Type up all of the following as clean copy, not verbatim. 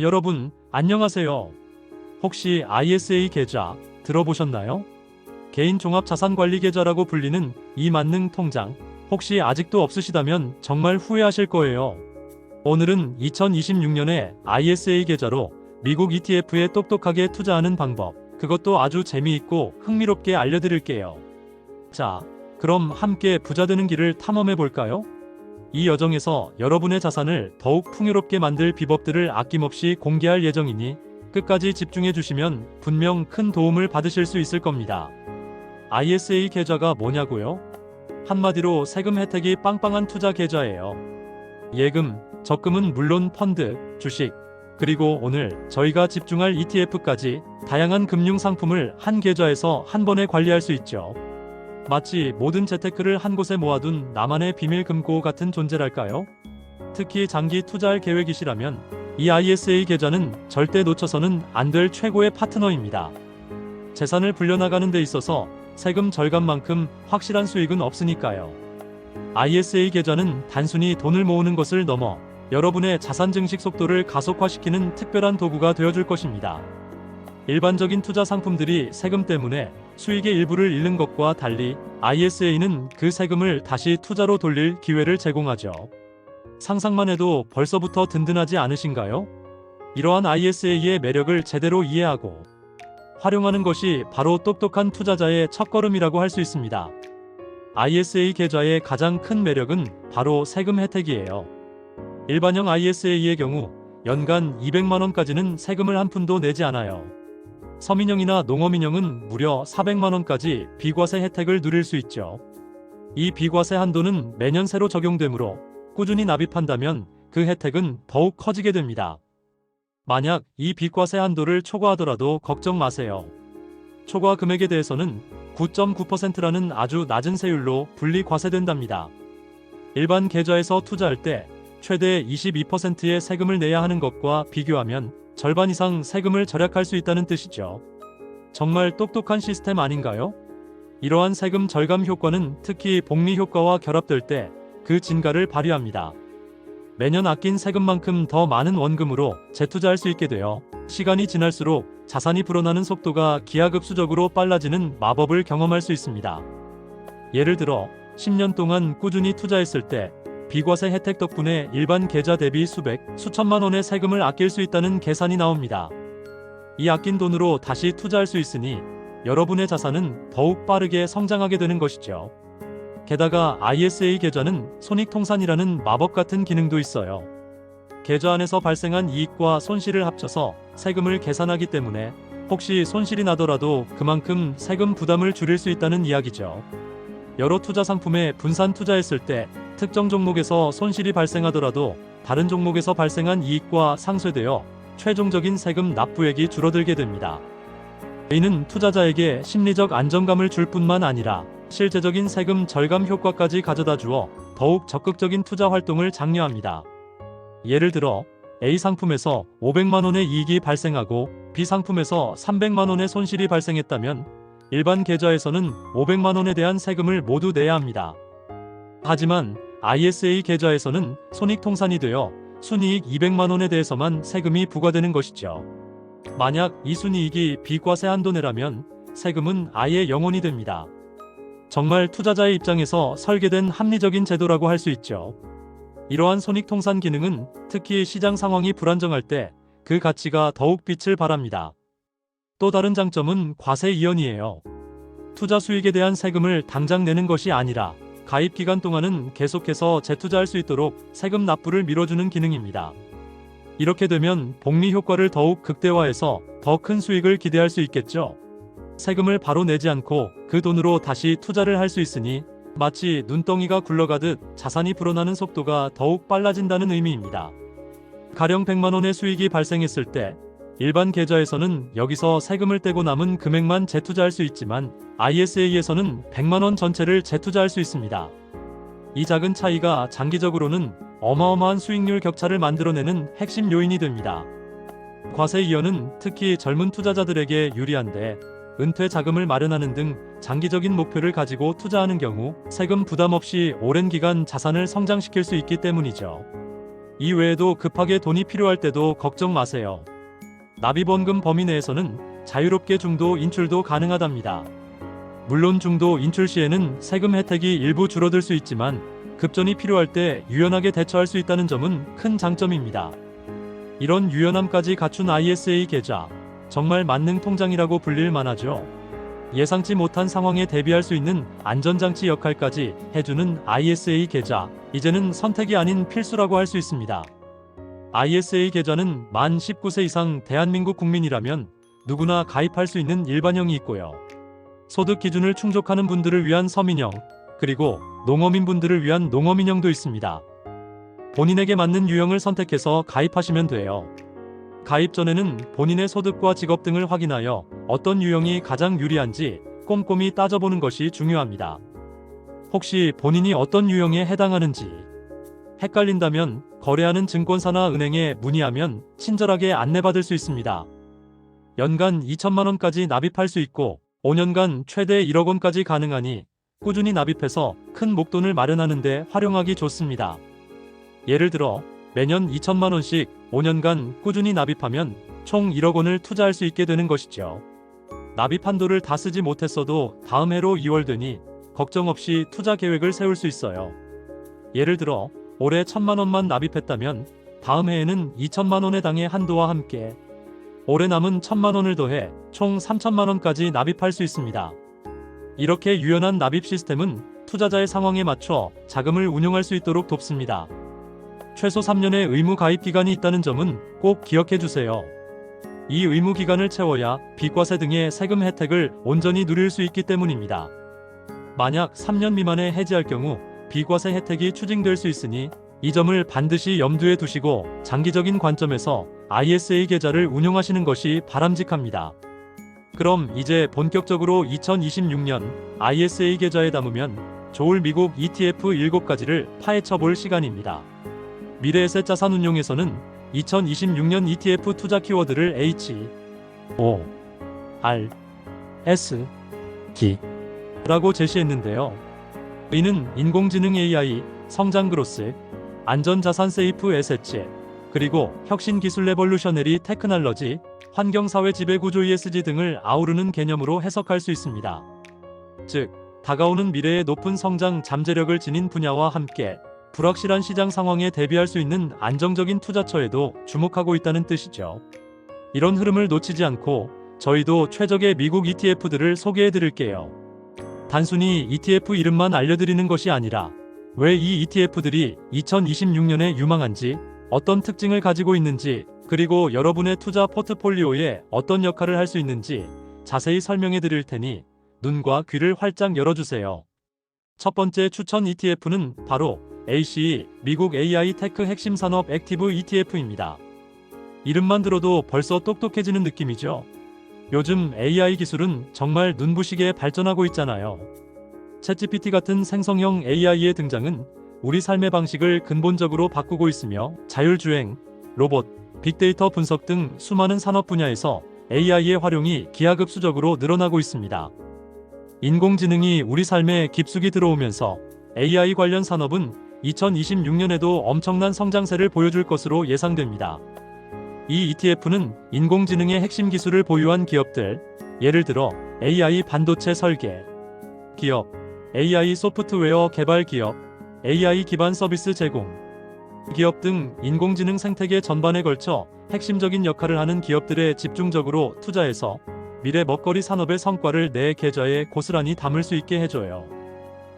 여러분, 안녕하세요. 혹시 ISA 계좌 들어보셨나요? 개인 종합 자산관리 계좌라고 불리는 이 만능 통장, 혹시 아직도 없으시다면 정말 후회하실 거예요. 오늘은 2026년에 ISA 계좌로 미국 ETF에 똑똑하게 투자하는 방법, 그것도 아주 재미있고 흥미롭게 알려드릴게요. 자, 그럼 함께 부자 되는 길을 탐험해 볼까요? 이 여정에서 여러분의 자산을 더욱 풍요롭게 만들 비법들을 아낌없이 공개할 예정이니 끝까지 집중해 주시면 분명 큰 도움을 받으실 수 있을 겁니다. ISA 계좌가 뭐냐고요? 한마디로 세금 혜택이 빵빵한 투자 계좌예요. 예금, 적금은 물론 펀드, 주식, 그리고 오늘 저희가 집중할 ETF까지 다양한 금융 상품을 한 계좌에서 한 번에 관리할 수 있죠. 마치 모든 재테크를 한 곳에 모아둔 나만의 비밀 금고 같은 존재랄까요? 특히 장기 투자할 계획이시라면 이 ISA 계좌는 절대 놓쳐서는 안 될 최고의 파트너입니다. 재산을 불려나가는 데 있어서 세금 절감만큼 확실한 수익은 없으니까요. ISA 계좌는 단순히 돈을 모으는 것을 넘어 여러분의 자산 증식 속도를 가속화시키는 특별한 도구가 되어줄 것입니다. 일반적인 투자 상품들이 세금 때문에 수익의 일부를 잃는 것과 달리 ISA는 그 세금을 다시 투자로 돌릴 기회를 제공하죠. 상상만 해도 벌써부터 든든하지 않으신가요? 이러한 ISA의 매력을 제대로 이해하고 활용하는 것이 바로 똑똑한 투자자의 첫걸음이라고 할 수 있습니다. ISA 계좌의 가장 큰 매력은 바로 세금 혜택이에요. 일반형 ISA의 경우 연간 200만원까지는 세금을 한 푼도 내지 않아요. 서민형이나 농어민형은 무려 400만원까지 비과세 혜택을 누릴 수 있죠. 이 비과세 한도는 매년 새로 적용되므로 꾸준히 납입한다면 그 혜택은 더욱 커지게 됩니다. 만약 이 비과세 한도를 초과하더라도 걱정 마세요. 초과 금액에 대해서는 9.9%라는 아주 낮은 세율로 분리 과세된답니다. 일반 계좌에서 투자할 때 최대 22%의 세금을 내야 하는 것과 비교하면 절반 이상 세금을 절약할 수 있다는 뜻이죠. 정말 똑똑한 시스템 아닌가요? 이러한 세금 절감 효과는 특히 복리 효과와 결합될 때 그 진가를 발휘합니다. 매년 아낀 세금만큼 더 많은 원금으로 재투자할 수 있게 되어 시간이 지날수록 자산이 불어나는 속도가 기하급수적으로 빨라지는 마법을 경험할 수 있습니다. 예를 들어 10년 동안 꾸준히 투자했을 때 비과세 혜택 덕분에 일반 계좌 대비 수백, 수천만 원의 세금을 아낄 수 있다는 계산이 나옵니다. 이 아낀 돈으로 다시 투자할 수 있으니 여러분의 자산은 더욱 빠르게 성장하게 되는 것이죠. 게다가 ISA 계좌는 손익통산이라는 마법 같은 기능도 있어요. 계좌 안에서 발생한 이익과 손실을 합쳐서 세금을 계산하기 때문에 혹시 손실이 나더라도 그만큼 세금 부담을 줄일 수 있다는 이야기죠. 여러 투자 상품에 분산 투자했을 때 특정 종목에서 손실이 발생하더라도 다른 종목에서 발생한 이익과 상쇄되어 최종적인 세금 납부액이 줄어들게 됩니다. 이는 투자자에게 심리적 안정감을 줄 뿐만 아니라 실제적인 세금 절감 효과까지 가져다 주어 더욱 적극적인 투자 활동을 장려합니다. 예를 들어 A 상품에서 500만원의 이익이 발생하고 B 상품에서 300만원의 손실이 발생했다면 일반 계좌에서는 500만원에 대한 세금을 모두 내야 합니다. 하지만 ISA 계좌에서는 손익통산이 되어 순이익 200만원에 대해서만 세금이 부과되는 것이죠. 만약 이 순이익이 비과세 한도 내라면 세금은 아예 0원이 됩니다. 정말 투자자의 입장에서 설계된 합리적인 제도라고 할 수 있죠. 이러한 손익통산 기능은 특히 시장 상황이 불안정할 때 그 가치가 더욱 빛을 발합니다. 또 다른 장점은 과세 이연이에요. 투자 수익에 대한 세금을 당장 내는 것이 아니라 가입 기간 동안은 계속해서 재투자할 수 있도록 세금 납부를 미뤄주는 기능입니다. 이렇게 되면 복리 효과를 더욱 극대화해서 더 큰 수익을 기대할 수 있겠죠. 세금을 바로 내지 않고 그 돈으로 다시 투자를 할 수 있으니 마치 눈덩이가 굴러가듯 자산이 불어나는 속도가 더욱 빨라진다는 의미입니다. 가령 100만원의 수익이 발생했을 때 일반 계좌에서는 여기서 세금을 떼고 남은 금액만 재투자할 수 있지만 ISA에서는 100만원 전체를 재투자할 수 있습니다. 이 작은 차이가 장기적으로는 어마어마한 수익률 격차를 만들어내는 핵심 요인이 됩니다. 과세 이연은 특히 젊은 투자자들에게 유리한데 은퇴 자금을 마련하는 등 장기적인 목표를 가지고 투자하는 경우 세금 부담 없이 오랜 기간 자산을 성장시킬 수 있기 때문이죠. 이외에도 급하게 돈이 필요할 때도 걱정 마세요. 납입원금 범위 내에서는 자유롭게 중도 인출도 가능하답니다. 물론 중도 인출 시에는 세금 혜택이 일부 줄어들 수 있지만 급전이 필요할 때 유연하게 대처할 수 있다는 점은 큰 장점입니다. 이런 유연함까지 갖춘 ISA 계좌, 정말 만능 통장이라고 불릴 만하죠. 예상치 못한 상황에 대비할 수 있는 안전장치 역할까지 해주는 ISA 계좌, 이제는 선택이 아닌 필수라고 할 수 있습니다. ISA 계좌는 만 19세 이상 대한민국 국민이라면 누구나 가입할 수 있는 일반형이 있고요. 소득 기준을 충족하는 분들을 위한 서민형, 그리고 농어민분들을 위한 농어민형도 있습니다. 본인에게 맞는 유형을 선택해서 가입하시면 돼요. 가입 전에는 본인의 소득과 직업 등을 확인하여 어떤 유형이 가장 유리한지 꼼꼼히 따져보는 것이 중요합니다. 혹시 본인이 어떤 유형에 해당하는지 헷갈린다면 거래하는 증권사나 은행에 문의하면 친절하게 안내받을 수 있습니다. 연간 2천만 원까지 납입할 수 있고 5년간 최대 1억 원까지 가능하니 꾸준히 납입해서 큰 목돈을 마련하는 데 활용하기 좋습니다. 예를 들어 매년 2천만 원씩 5년간 꾸준히 납입하면 총 1억 원을 투자할 수 있게 되는 것이죠. 납입 한도를 다 쓰지 못했어도 다음 해로 2월 되니 걱정 없이 투자 계획을 세울 수 있어요. 예를 들어 올해 1천만 원만 납입했다면 다음 해에는 2천만 원에 당해 한도와 함께 올해 남은 1천만 원을 더해 총 3천만 원까지 납입할 수 있습니다. 이렇게 유연한 납입 시스템은 투자자의 상황에 맞춰 자금을 운용할 수 있도록 돕습니다. 최소 3년의 의무 가입 기간이 있다는 점은 꼭 기억해 주세요. 이 의무 기간을 채워야 비과세 등의 세금 혜택을 온전히 누릴 수 있기 때문입니다. 만약 3년 미만에 해지할 경우 비과세 혜택이 추징될 수 있으니 이 점을 반드시 염두에 두시고 장기적인 관점에서 ISA 계좌를 운용하시는 것이 바람직합니다. 그럼 이제 본격적으로 2026년 ISA 계좌에 담으면 좋을 미국 ETF 7가지를 파헤쳐 볼 시간입니다. 미래에셋 자산 운용에서는 2026년 ETF 투자 키워드를 H, O, R, S, T 라고 제시했는데요. 이는 인공지능 AI, 성장 그로스, 안전자산 세이프 에세츠, 그리고 혁신기술 레볼루셔너리 테크놀로지, 환경사회 지배구조 ESG 등을 아우르는 개념으로 해석할 수 있습니다. 즉, 다가오는 미래의 높은 성장 잠재력을 지닌 분야와 함께 불확실한 시장 상황에 대비할 수 있는 안정적인 투자처에도 주목하고 있다는 뜻이죠. 이런 흐름을 놓치지 않고 저희도 최적의 미국 ETF들을 소개해 드릴게요. 단순히 ETF 이름만 알려드리는 것이 아니라 왜 이 ETF들이 2026년에 유망한지, 어떤 특징을 가지고 있는지, 그리고 여러분의 투자 포트폴리오에 어떤 역할을 할 수 있는지 자세히 설명해 드릴 테니 눈과 귀를 활짝 열어주세요. 첫 번째 추천 ETF는 바로 ACE, 미국 AI 테크 핵심 산업 액티브 ETF입니다. 이름만 들어도 벌써 똑똑해지는 느낌이죠. 요즘 AI 기술은 정말 눈부시게 발전하고 있잖아요. 챗GPT 같은 생성형 AI의 등장은 우리 삶의 방식을 근본적으로 바꾸고 있으며 자율주행, 로봇, 빅데이터 분석 등 수많은 산업 분야에서 AI의 활용이 기하급수적으로 늘어나고 있습니다. 인공지능이 우리 삶에 깊숙이 들어오면서 AI 관련 산업은 2026년에도 엄청난 성장세를 보여줄 것으로 예상됩니다. 이 ETF는 인공지능의 핵심 기술을 보유한 기업들, 예를 들어 AI 반도체 설계 기업, AI 소프트웨어 개발 기업, AI 기반 서비스 제공 기업 등 인공지능 생태계 전반에 걸쳐 핵심적인 역할을 하는 기업들에 집중적으로 투자해서 미래 먹거리 산업의 성과를 내 계좌에 고스란히 담을 수 있게 해줘요.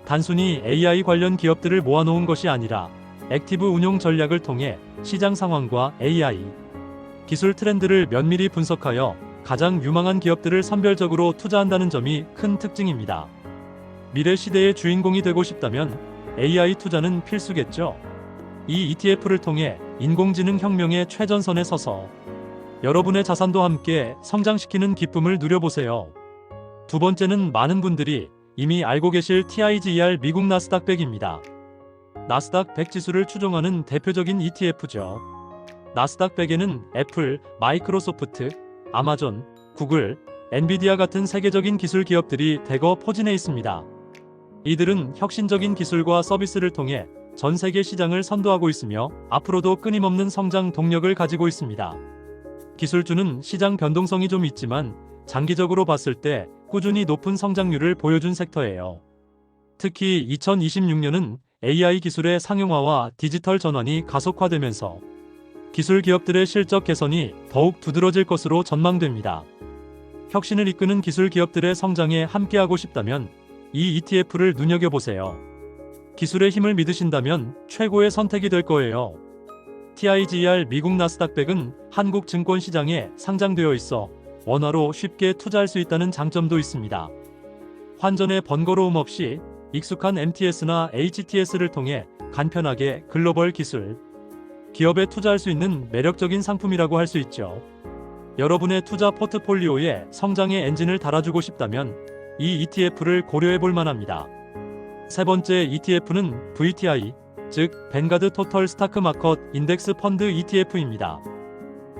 단순히 AI 관련 기업들을 모아놓은 것이 아니라 액티브 운용 전략을 통해 시장 상황과 AI 기술 트렌드를 면밀히 분석하여 가장 유망한 기업들을 선별적으로 투자한다는 점이 큰 특징입니다. 미래 시대의 주인공이 되고 싶다면 AI 투자는 필수겠죠. 이 ETF를 통해 인공지능 혁명의 최전선에 서서 여러분의 자산도 함께 성장시키는 기쁨을 누려보세요. 두 번째는 많은 분들이 이미 알고 계실 TIGER 미국 나스닥 100입니다. 나스닥 100 지수를 추종하는 대표적인 ETF죠. 나스닥 100에는 애플, 마이크로소프트, 아마존, 구글, 엔비디아 같은 세계적인 기술 기업들이 대거 포진해 있습니다. 이들은 혁신적인 기술과 서비스를 통해 전 세계 시장을 선도하고 있으며 앞으로도 끊임없는 성장 동력을 가지고 있습니다. 기술주는 시장 변동성이 좀 있지만 장기적으로 봤을 때 꾸준히 높은 성장률을 보여준 섹터예요. 특히 2026년은 AI 기술의 상용화와 디지털 전환이 가속화되면서 기술 기업들의 실적 개선이 더욱 두드러질 것으로 전망됩니다. 혁신을 이끄는 기술 기업들의 성장에 함께하고 싶다면 이 ETF를 눈여겨보세요. 기술의 힘을 믿으신다면 최고의 선택이 될 거예요. TIGR 미국 나스닥 100은 한국 증권 시장에 상장되어 있어 원화로 쉽게 투자할 수 있다는 장점도 있습니다. 환전의 번거로움 없이 익숙한 MTS나 HTS를 통해 간편하게 글로벌 기술 기업에 투자할 수 있는 매력적인 상품이라고 할 수 있죠. 여러분의 투자 포트폴리오에 성장의 엔진을 달아주고 싶다면 이 ETF를 고려해 볼 만합니다. 세 번째 ETF는 VTI, 즉 벤가드 토털 스타크 마켓 인덱스 펀드 ETF입니다.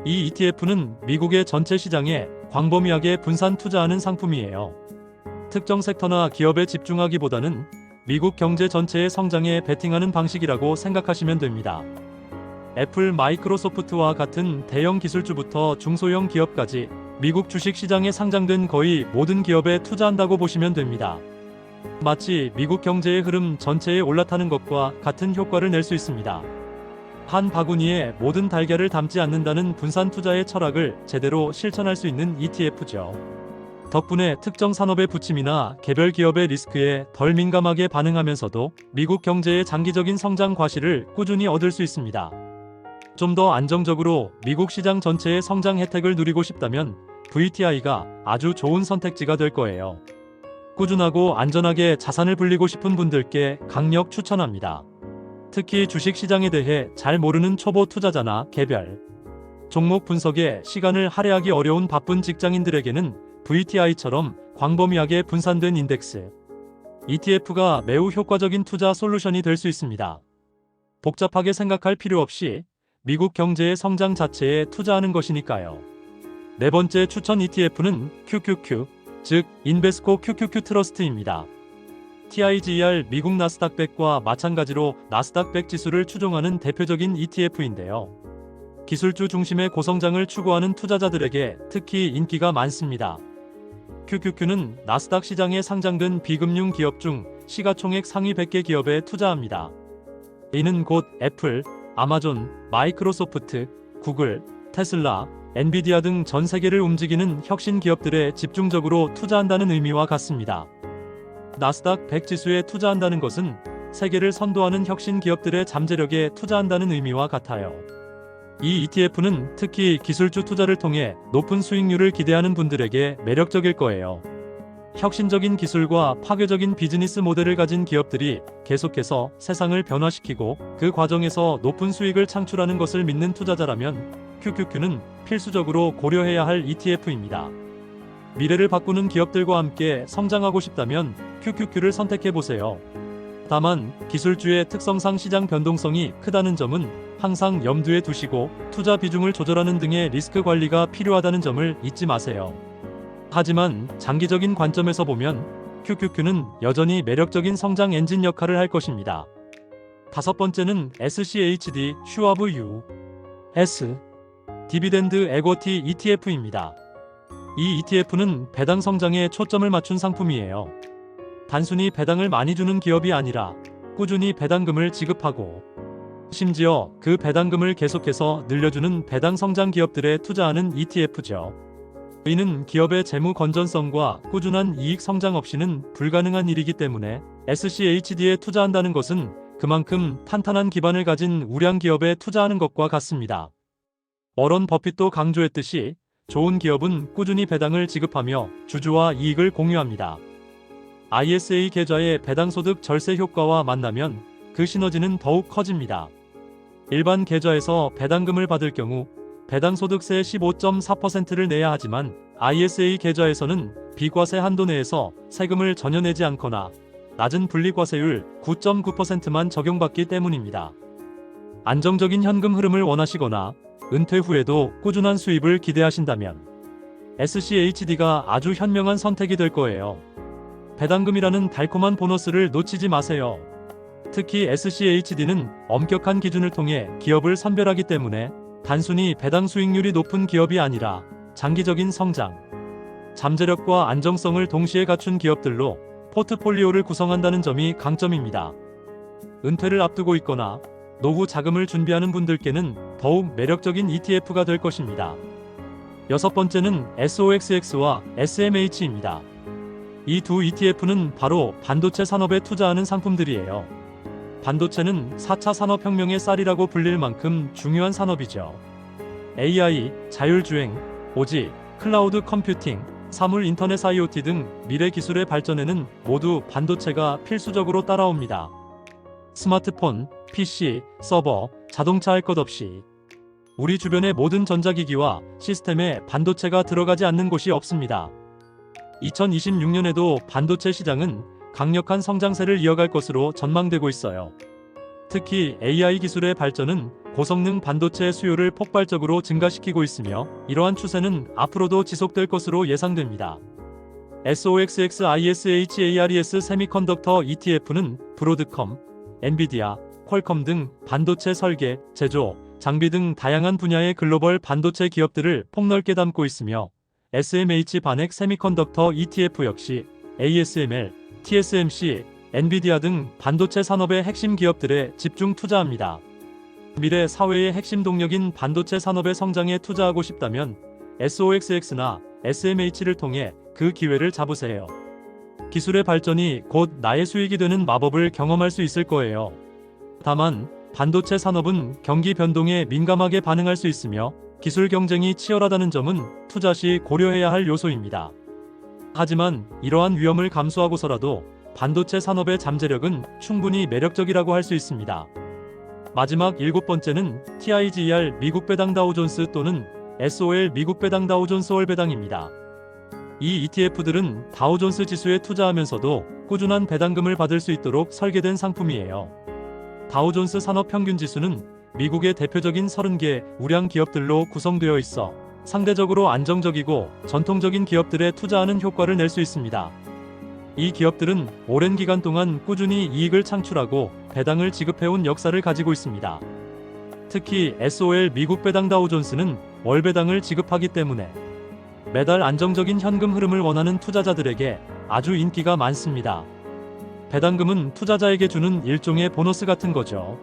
이 ETF는 미국의 전체 시장에 광범위하게 분산 투자하는 상품이에요. 특정 섹터나 기업에 집중하기보다는 미국 경제 전체의 성장에 베팅하는 방식이라고 생각하시면 됩니다. 애플, 마이크로소프트와 같은 대형 기술주부터 중소형 기업까지 미국 주식시장에 상장된 거의 모든 기업에 투자한다고 보시면 됩니다. 마치 미국 경제의 흐름 전체에 올라타는 것과 같은 효과를 낼 수 있습니다. 한 바구니에 모든 달걀을 담지 않는다는 분산 투자의 철학을 제대로 실천할 수 있는 ETF죠. 덕분에 특정 산업의 부침이나 개별 기업의 리스크에 덜 민감하게 반응하면서도 미국 경제의 장기적인 성장 과실을 꾸준히 얻을 수 있습니다. 좀 더 안정적으로 미국 시장 전체의 성장 혜택을 누리고 싶다면 VTI가 아주 좋은 선택지가 될 거예요. 꾸준하고 안전하게 자산을 불리고 싶은 분들께 강력 추천합니다. 특히 주식시장에 대해 잘 모르는 초보 투자자나 개별 종목 분석에 시간을 할애하기 어려운 바쁜 직장인들에게는 VTI처럼 광범위하게 분산된 인덱스 ETF가 매우 효과적인 투자 솔루션이 될 수 있습니다. 복잡하게 생각할 필요 없이 미국 경제의 성장 자체에 투자하는 것이니까요. 네 번째 추천 ETF는 QQQ, 즉 인베스코 QQQ 트러스트입니다. TIGR 미국 나스닥 100과 마찬가지로 나스닥 100 지수를 추종하는 대표적인 ETF인데요. 기술주 중심의 고성장을 추구하는 투자자들에게 특히 인기가 많습니다. QQQ는 나스닥 시장에 상장된 비금융 기업 중 시가총액 상위 100개 기업에 투자합니다. 이는 곧 애플, 아마존, 마이크로소프트, 구글, 테슬라, 엔비디아 등 전 세계를 움직이는 혁신 기업들에 집중적으로 투자한다는 의미와 같습니다. 나스닥 100 지수에 투자한다는 것은 세계를 선도하는 혁신 기업들의 잠재력에 투자한다는 의미와 같아요. 이 ETF는 특히 기술주 투자를 통해 높은 수익률을 기대하는 분들에게 매력적일 거예요. 혁신적인 기술과 파괴적인 비즈니스 모델을 가진 기업들이 계속해서 세상을 변화시키고 그 과정에서 높은 수익을 창출하는 것을 믿는 투자자라면 QQQ는 필수적으로 고려해야 할 ETF입니다. 미래를 바꾸는 기업들과 함께 성장하고 싶다면 QQQ를 선택해보세요. 다만 기술주의 특성상 시장 변동성이 크다는 점은 항상 염두에 두시고 투자 비중을 조절하는 등의 리스크 관리가 필요하다는 점을 잊지 마세요. 하지만 장기적인 관점에서 보면 QQQ는 여전히 매력적인 성장 엔진 역할을 할 것입니다. 다섯 번째는 SCHD 슈와브 US 디비덴드 에쿼티 ETF입니다. 이 ETF는 배당 성장에 초점을 맞춘 상품이에요. 단순히 배당을 많이 주는 기업이 아니라 꾸준히 배당금을 지급하고 심지어 그 배당금을 계속해서 늘려주는 배당 성장 기업들에 투자하는 ETF죠. 이는 기업의 재무 건전성과 꾸준한 이익 성장 없이는 불가능한 일이기 때문에 SCHD에 투자한다는 것은 그만큼 탄탄한 기반을 가진 우량 기업에 투자하는 것과 같습니다. 워런 버핏도 강조했듯이 좋은 기업은 꾸준히 배당을 지급하며 주주와 이익을 공유합니다. ISA 계좌의 배당소득 절세 효과와 만나면 그 시너지는 더욱 커집니다. 일반 계좌에서 배당금을 받을 경우 배당소득세 15.4%를 내야 하지만 ISA 계좌에서는 비과세 한도 내에서 세금을 전혀 내지 않거나 낮은 분리과세율 9.9%만 적용받기 때문입니다. 안정적인 현금 흐름을 원하시거나 은퇴 후에도 꾸준한 수입을 기대하신다면 SCHD가 아주 현명한 선택이 될 거예요. 배당금이라는 달콤한 보너스를 놓치지 마세요. 특히 SCHD는 엄격한 기준을 통해 기업을 선별하기 때문에 단순히 배당 수익률이 높은 기업이 아니라 장기적인 성장, 잠재력과 안정성을 동시에 갖춘 기업들로 포트폴리오를 구성한다는 점이 강점입니다. 은퇴를 앞두고 있거나 노후 자금을 준비하는 분들께는 더욱 매력적인 ETF가 될 것입니다. 여섯 번째는 SOXX와 SMH입니다. 이 두 ETF는 바로 반도체 산업에 투자하는 상품들이에요. 반도체는 4차 산업혁명의 쌀이라고 불릴 만큼 중요한 산업이죠. AI, 자율주행, 오지, 클라우드 컴퓨팅, 사물 인터넷 IoT 등 미래 기술의 발전에는 모두 반도체가 필수적으로 따라옵니다. 스마트폰, PC, 서버, 자동차 할 것 없이 우리 주변의 모든 전자기기와 시스템에 반도체가 들어가지 않는 곳이 없습니다. 2026년에도 반도체 시장은 강력한 성장세를 이어갈 것으로 전망되고 있어요. 특히 AI 기술의 발전은 고성능 반도체 수요를 폭발적으로 증가시키고 있으며 이러한 추세는 앞으로도 지속될 것으로 예상됩니다. SOXXISHARES 세미컨덕터 ETF는 브로드컴, 엔비디아, 퀄컴 등 반도체 설계, 제조, 장비 등 다양한 분야의 글로벌 반도체 기업들을 폭넓게 담고 있으며 SMH 반핵 세미컨덕터 ETF 역시 ASML, TSMC, 엔비디아 등 반도체 산업의 핵심 기업들에 집중 투자합니다. 미래 사회의 핵심 동력인 반도체 산업의 성장에 투자하고 싶다면 SOXX나 SMH를 통해 그 기회를 잡으세요. 기술의 발전이 곧 나의 수익이 되는 마법을 경험할 수 있을 거예요. 다만 반도체 산업은 경기 변동에 민감하게 반응할 수 있으며 기술 경쟁이 치열하다는 점은 투자 시 고려해야 할 요소입니다. 하지만 이러한 위험을 감수하고서라도 반도체 산업의 잠재력은 충분히 매력적이라고 할 수 있습니다. 마지막 일곱 번째는 TIGR 미국 배당 다우존스 또는 SOL 미국 배당 다우존스 월 배당입니다. 이 ETF들은 다우존스 지수에 투자하면서도 꾸준한 배당금을 받을 수 있도록 설계된 상품이에요. 다우존스 산업 평균 지수는 미국의 대표적인 30개 우량 기업들로 구성되어 있어 상대적으로 안정적이고 전통적인 기업들에 투자하는 효과를 낼 수 있습니다. 이 기업들은 오랜 기간 동안 꾸준히 이익을 창출하고 배당을 지급해온 역사를 가지고 있습니다. 특히 SOL 미국 배당 다우존스는 월 배당을 지급하기 때문에 매달 안정적인 현금 흐름을 원하는 투자자들에게 아주 인기가 많습니다. 배당금은 투자자에게 주는 일종의 보너스 같은 거죠.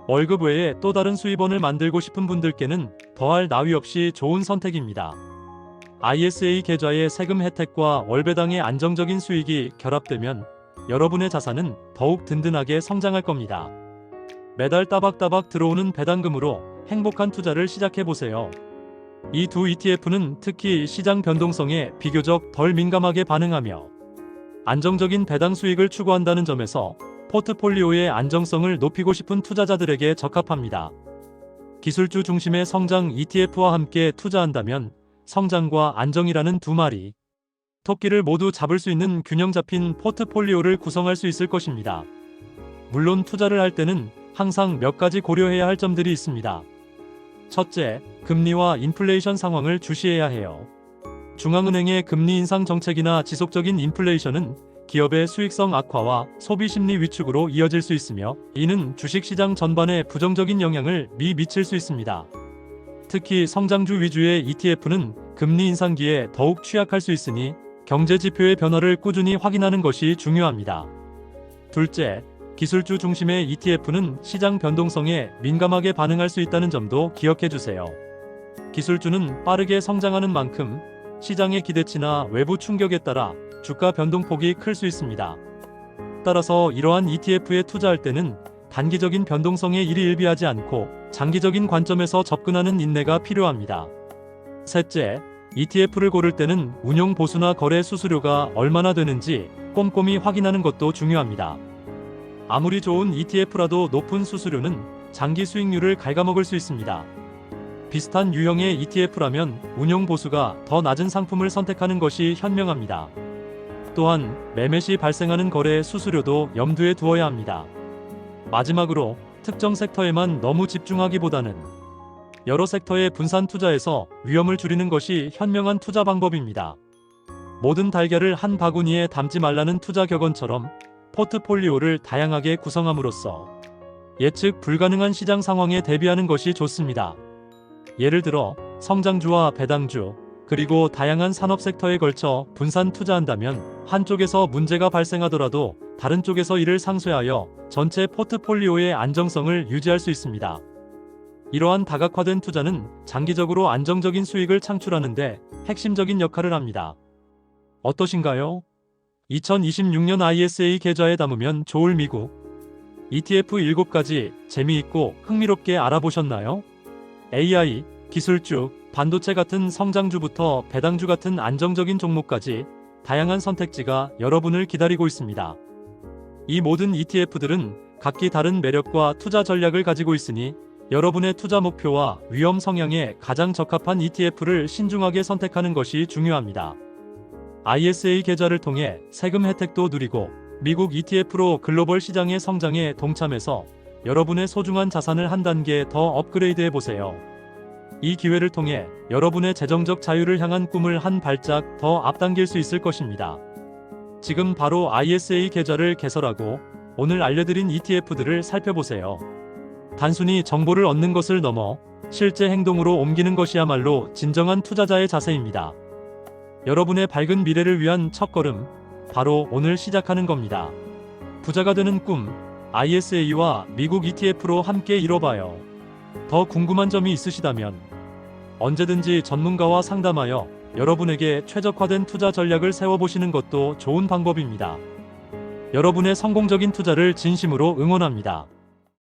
월급 외에 또 다른 수입원을 만들고 싶은 분들께는 더할 나위 없이 좋은 선택입니다. ISA 계좌의 세금 혜택과 월배당의 안정적인 수익이 결합되면 여러분의 자산은 더욱 든든하게 성장할 겁니다. 매달 따박따박 들어오는 배당금으로 행복한 투자를 시작해보세요. 이 두 ETF는 특히 시장 변동성에 비교적 덜 민감하게 반응하며 안정적인 배당 수익을 추구한다는 점에서 포트폴리오의 안정성을 높이고 싶은 투자자들에게 적합합니다. 기술주 중심의 성장 ETF와 함께 투자한다면 성장과 안정이라는 두 마리 토끼를 모두 잡을 수 있는 균형 잡힌 포트폴리오를 구성할 수 있을 것입니다. 물론 투자를 할 때는 항상 몇 가지 고려해야 할 점들이 있습니다. 첫째, 금리와 인플레이션 상황을 주시해야 해요. 중앙은행의 금리 인상 정책이나 지속적인 인플레이션은 기업의 수익성 악화와 소비 심리 위축으로 이어질 수 있으며 이는 주식시장 전반에 부정적인 영향을 미칠 수 있습니다. 특히 성장주 위주의 ETF는 금리 인상기에 더욱 취약할 수 있으니 경제지표의 변화를 꾸준히 확인하는 것이 중요합니다. 둘째, 기술주 중심의 ETF는 시장 변동성에 민감하게 반응할 수 있다는 점도 기억해주세요. 기술주는 빠르게 성장하는 만큼 시장의 기대치나 외부 충격에 따라 주가 변동폭이 클 수 있습니다. 따라서 이러한 ETF에 투자할 때는 단기적인 변동성에 일희일비하지 않고 장기적인 관점에서 접근하는 인내가 필요합니다. 셋째, ETF를 고를 때는 운용 보수나 거래 수수료가 얼마나 되는지 꼼꼼히 확인하는 것도 중요합니다. 아무리 좋은 ETF라도 높은 수수료는 장기 수익률을 갉아먹을 수 있습니다. 비슷한 유형의 ETF라면 운용 보수가 더 낮은 상품을 선택하는 것이 현명합니다. 또한 매매 시 발생하는 거래 수수료도 염두에 두어야 합니다. 마지막으로 특정 섹터에만 너무 집중하기보다는 여러 섹터에 분산 투자해서 위험을 줄이는 것이 현명한 투자 방법입니다. 모든 달걀을 한 바구니에 담지 말라는 투자 격언처럼 포트폴리오를 다양하게 구성함으로써 예측 불가능한 시장 상황에 대비하는 것이 좋습니다. 예를 들어 성장주와 배당주, 그리고 다양한 산업 섹터에 걸쳐 분산 투자한다면 한쪽에서 문제가 발생하더라도 다른 쪽에서 이를 상쇄하여 전체 포트폴리오의 안정성을 유지할 수 있습니다. 이러한 다각화된 투자는 장기적으로 안정적인 수익을 창출하는데 핵심적인 역할을 합니다. 어떠신가요? 2026년 ISA 계좌에 담으면 좋을 미국 ETF 7가지 재미있고 흥미롭게 알아보셨나요? AI, 기술주, 반도체 같은 성장주부터 배당주 같은 안정적인 종목까지 다양한 선택지가 여러분을 기다리고 있습니다. 이 모든 ETF들은 각기 다른 매력과 투자 전략을 가지고 있으니 여러분의 투자 목표와 위험 성향에 가장 적합한 ETF를 신중하게 선택하는 것이 중요합니다. ISA 계좌를 통해 세금 혜택도 누리고 미국 ETF로 글로벌 시장의 성장에 동참해서 여러분의 소중한 자산을 한 단계 더 업그레이드해 보세요. 이 기회를 통해 여러분의 재정적 자유를 향한 꿈을 한 발짝 더 앞당길 수 있을 것입니다. 지금 바로 ISA 계좌를 개설하고 오늘 알려드린 ETF들을 살펴보세요. 단순히 정보를 얻는 것을 넘어 실제 행동으로 옮기는 것이야말로 진정한 투자자의 자세입니다. 여러분의 밝은 미래를 위한 첫걸음, 바로 오늘 시작하는 겁니다. 부자가 되는 꿈, ISA와 미국 ETF로 함께 이뤄봐요. 더 궁금한 점이 있으시다면 언제든지 전문가와 상담하여 여러분에게 최적화된 투자 전략을 세워보시는 것도 좋은 방법입니다. 여러분의 성공적인 투자를 진심으로 응원합니다.